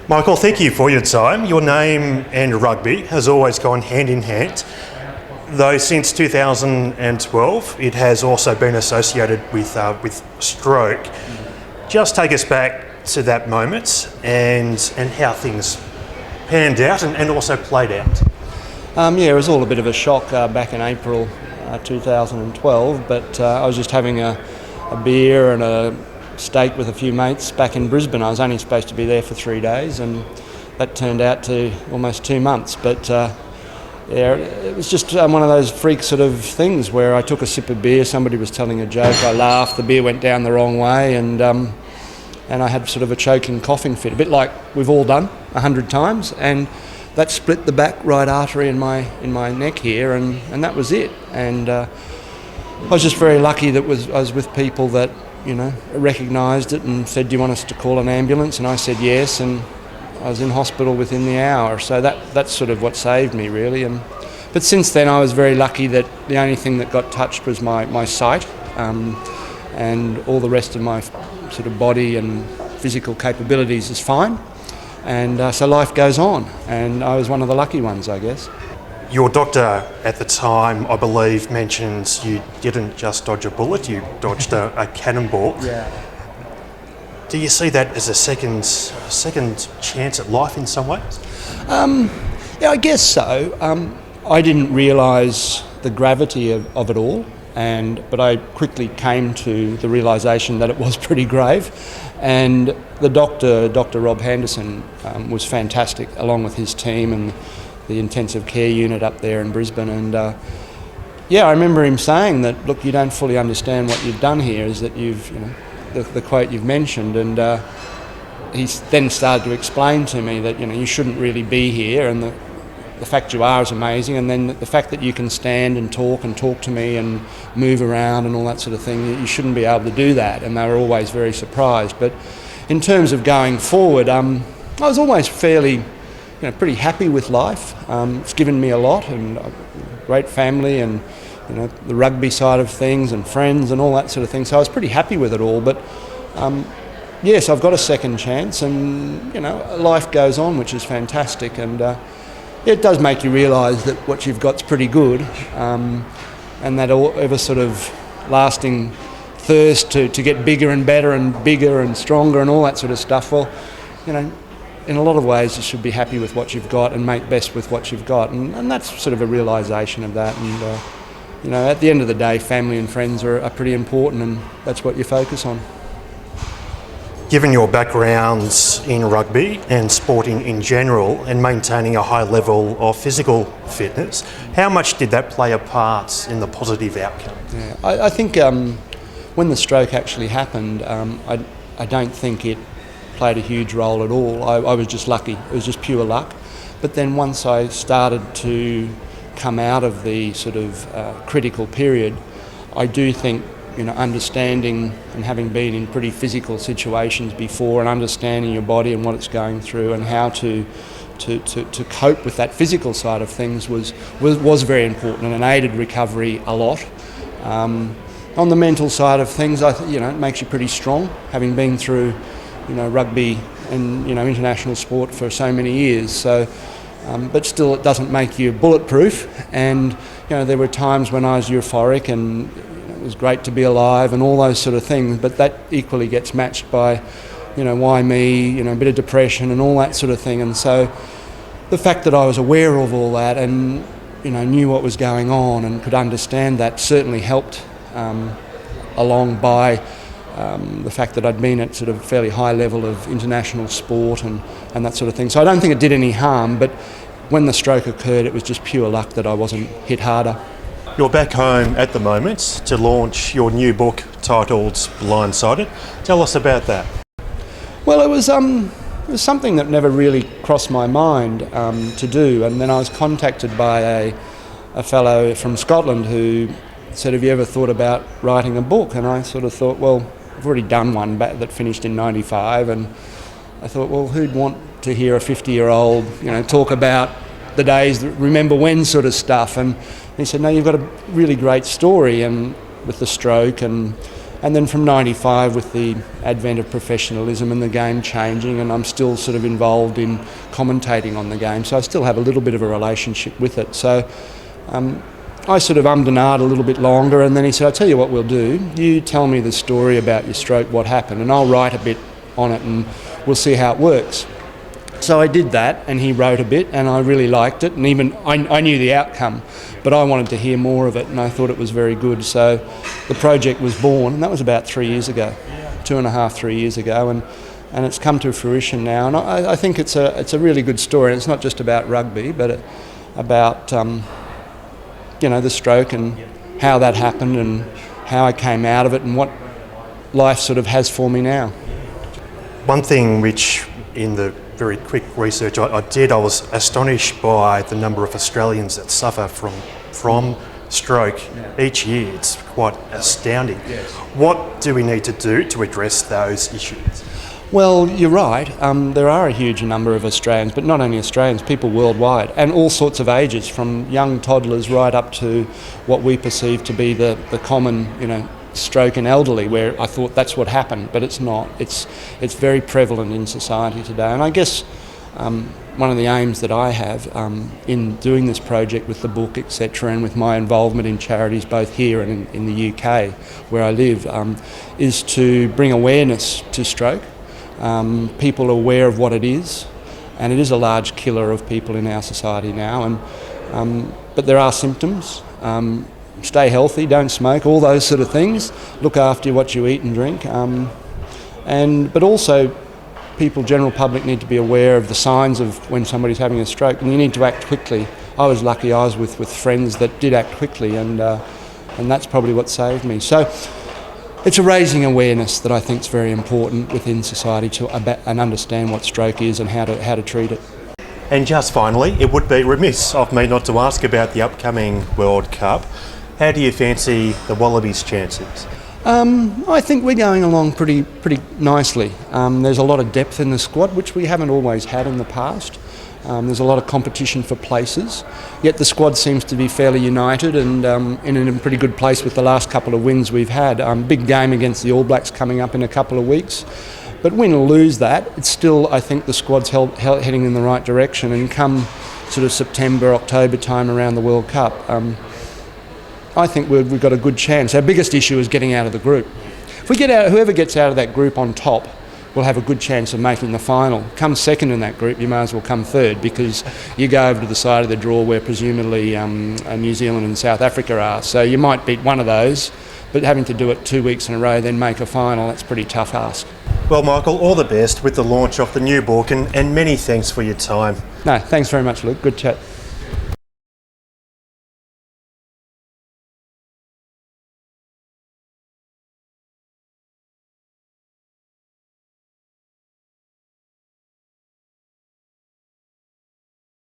Michael, thank you for your time. Your name and rugby has always gone hand in hand, though since 2012 it has also been associated with stroke. Just take us back to that moment and how things panned out and also played out. It was all a bit of a shock back in April 2012, but I was just having a beer and a steak with a few mates back in Brisbane. I was only supposed to be there for 3 days, and that turned out to almost 2 months. But it was just one of those freak sort of things where I took a sip of beer, somebody was telling a joke, I laughed, the beer went down the wrong way, and I had sort of a choking coughing fit, a bit like we've all done 100 times, and that split the back right artery in my neck here, and that was it. And I was just very lucky that I was with people that recognised it and said, "Do you want us to call an ambulance?" And I said yes, and I was in hospital within the hour. So that's sort of what saved me, really. But since then I was very lucky that the only thing that got touched was my sight, and all the rest of my sort of body and physical capabilities is fine. And so life goes on, and I was one of the lucky ones, I guess. Your doctor at the time, I believe, mentions you didn't just dodge a bullet, you dodged a cannonball. Yeah. Do you see that as a second chance at life in some ways? Yeah, I guess so. I didn't realise the gravity of it all, but I quickly came to the realisation that it was pretty grave. And the doctor, Dr. Rob Henderson, was fantastic, along with his team and the intensive care unit up there in Brisbane. And I remember him saying that, look, you don't fully understand what you've done here, is that the quote you've mentioned. And he then started to explain to me that, you shouldn't really be here, and the fact you are is amazing, and then the fact that you can stand and talk to me and move around and all that sort of thing, you shouldn't be able to do that. And they were always very surprised. But in terms of going forward, I was always fairly pretty happy with life. It's given me a lot, and a great family, and the rugby side of things, and friends and all that sort of thing. So I was pretty happy with it all. But yes, I've got a second chance, and life goes on, which is fantastic. And it does make you realise that what you've got's pretty good, and that ever sort of lasting thirst to get bigger and stronger and all that sort of stuff. Well, in a lot of ways you should be happy with what you've got and make best with what you've got, and that's sort of a realisation of that. And at the end of the day, family and friends are pretty important, and that's what you focus on. Given your backgrounds in rugby and sporting in general, and maintaining a high level of physical fitness, how much did that play a part in the positive outcome? Yeah, I think when the stroke actually happened, I don't think it played a huge role at all. I was just lucky. It was just pure luck. But then once I started to come out of the sort of critical period, I do think understanding and having been in pretty physical situations before, and understanding your body and what it's going through and how to cope with that physical side of things was very important, and aided recovery a lot. On the mental side of things, it makes you pretty strong, having been through rugby and international sport for so many years. So, but still, it doesn't make you bulletproof. And there were times when I was euphoric, and it was great to be alive and all those sort of things. But that equally gets matched by, why me? A bit of depression and all that sort of thing. And so, the fact that I was aware of all that and knew what was going on and could understand that certainly helped, along by the fact that I'd been at sort of fairly high level of international sport and that sort of thing. So I don't think it did any harm, but when the stroke occurred, it was just pure luck that I wasn't hit harder. You're back home at the moment to launch your new book titled Blindsided. Tell us about that. Well, it was something that never really crossed my mind to do, and then I was contacted by a fellow from Scotland who said, "Have you ever thought about writing a book?" And I sort of thought, well, I've already done one that finished in 95, and I thought, well, who'd want to hear a 50-year-old talk about the days that remember when sort of stuff? And he said, no, you've got a really great story and with the stroke, and And then from 95, with the advent of professionalism and the game changing, and I'm still sort of involved in commentating on the game, so I still have a little bit of a relationship with it. So I sort of ummed and ahed a little bit longer, and then he said, "I'll tell you what we'll do. You tell me the story about your stroke, what happened, and I'll write a bit on it and we'll see how it works." So I did that, and he wrote a bit, and I really liked it, and even I knew the outcome, but I wanted to hear more of it, and I thought it was very good. So the project was born, and that was about 3 years ago, 2.5, 3 years ago, and it's come to fruition now. And I think it's a really good story. And it's not just about rugby, but about the stroke and how that happened and how I came out of it and what life sort of has for me now. One thing which, in the very quick research I did, I was astonished by the number of Australians that suffer from stroke each year. It's quite astounding. Yes. What do we need to do to address those issues? Well, you're right. There are a huge number of Australians, but not only Australians, people worldwide, and all sorts of ages, from young toddlers right up to what we perceive to be the common, stroke and elderly, where I thought that's what happened, but it's not. It's very prevalent in society today. And I guess one of the aims that I have in doing this project with the book, etc., and with my involvement in charities both here and in the UK, where I live, is to bring awareness to stroke. People are aware of what it is, and it is a large killer of people in our society now. But there are symptoms. Stay healthy, don't smoke, all those sort of things. Look after what you eat and drink. But also, people, general public, need to be aware of the signs of when somebody's having a stroke, and you need to act quickly. I was lucky I was with friends that did act quickly, and that's probably what saved me. So it's a raising awareness that I think is very important within society and understand what stroke is and how to treat it. And just finally, it would be remiss of me not to ask about the upcoming World Cup. How do you fancy the Wallabies' chances? I think we're going along pretty nicely. There's a lot of depth in the squad, which we haven't always had in the past. There's a lot of competition for places, yet the squad seems to be fairly united and in a pretty good place with the last couple of wins we've had. Big game against the All Blacks coming up in a couple of weeks. But win or lose that, it's still, I think, the squad's heading in the right direction, and come sort of September, October time around the World Cup, I think we've got a good chance. Our biggest issue is getting out of the group. If we get out, whoever gets out of that group on top will have a good chance of making the final. Come second in that group, you may as well come third, because you go over to the side of the draw where presumably New Zealand and South Africa are. So you might beat one of those, but having to do it 2 weeks in a row, then make a final, that's a pretty tough ask. Well, Michael, all the best with the launch of the new book, and many thanks for your time. No, thanks very much, Luke. Good chat.